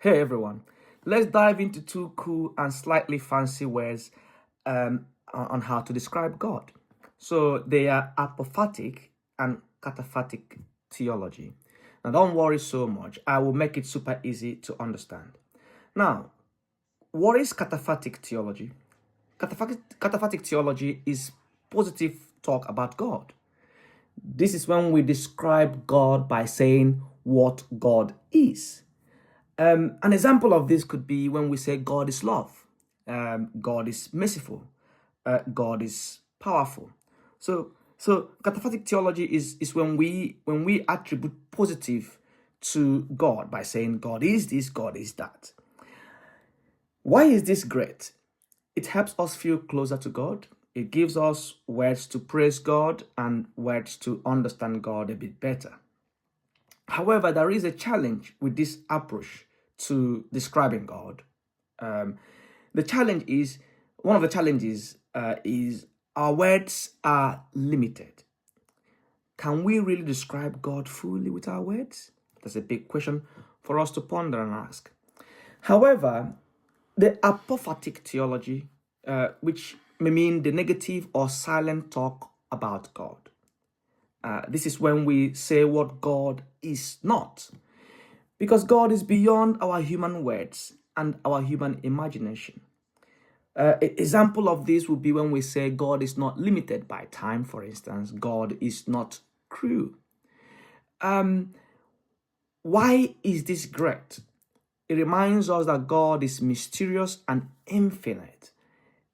Hey everyone, let's dive into two cool and slightly fancy words on how to describe God. So they are apophatic and cataphatic theology. Now don't worry so much, I will make it super easy to understand. Now, what is cataphatic theology? Cataphatic theology is positive talk about God. This is when we describe God by saying what God is. An example of this could be when we say God is love, God is merciful, God is powerful. So cataphatic theology is when we attribute positive to God by saying God is this, God is that. Why is this great? It helps us feel closer to God. It gives us words to praise God and words to understand God a bit better. However, there is a challenge with this approach to describing God. The challenge is one of the challenges is our words are limited. Can we really describe God fully with our words? That's a big question for us to ponder and ask. However, the apophatic theology, which may mean the negative or silent talk about God. This is when we say what God is not. Because God is beyond our human words and our human imagination. An example of this would be when we say God is not limited by time, for instance. God is not cruel. Why is this great? It reminds us that God is mysterious and infinite.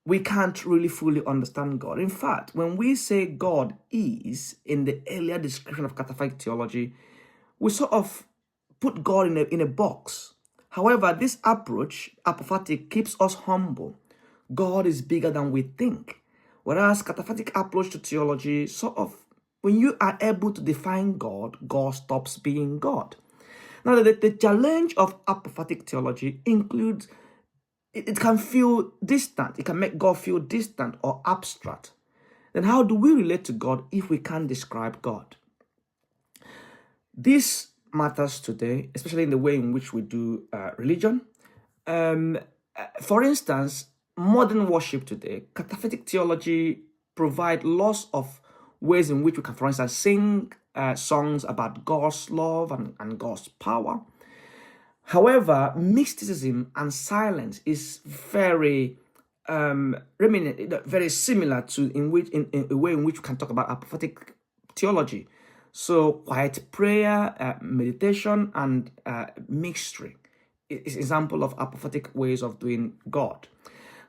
We can't really fully understand God. In fact, when we say God is, in the earlier description of cataphatic theology, we sort of put God in a box. However, this approach, apophatic, keeps us humble. God is bigger than we think. Whereas cataphatic approach to theology, sort of, when you are able to define God, God stops being God. Now, the challenge of apophatic theology includes it can feel distant. It can make God feel distant or abstract. Then how do we relate to God if we can't describe God? This matters today, especially in the way in which we do religion. For instance, modern worship today, cataphatic theology provide lots of ways in which we can, for instance, sing songs about God's love and God's power. However, mysticism and silence is very very similar to in a way in which we can talk about apophatic theology. So quiet prayer, meditation, and mystery is an example of apophatic ways of doing God.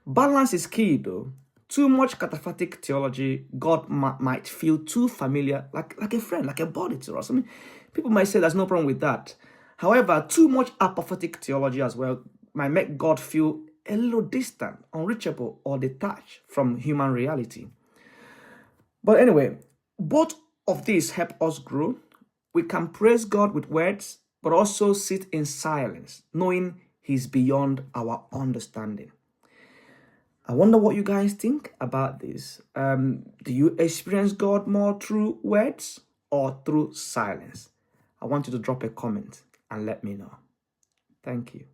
Balance is key though. Too much cataphatic theology, God might feel too familiar, like a friend, like a body to us. I mean, people might say there's no problem with that. However, too much apophatic theology as well might make God feel a little distant, unreachable, or detached from human reality. But anyway, both of these help us grow. We can praise God with words, but also sit in silence, knowing He's beyond our understanding. I wonder what you guys think about this. Do you experience God more through words or through silence? I want you to drop a comment and let me know. Thank you.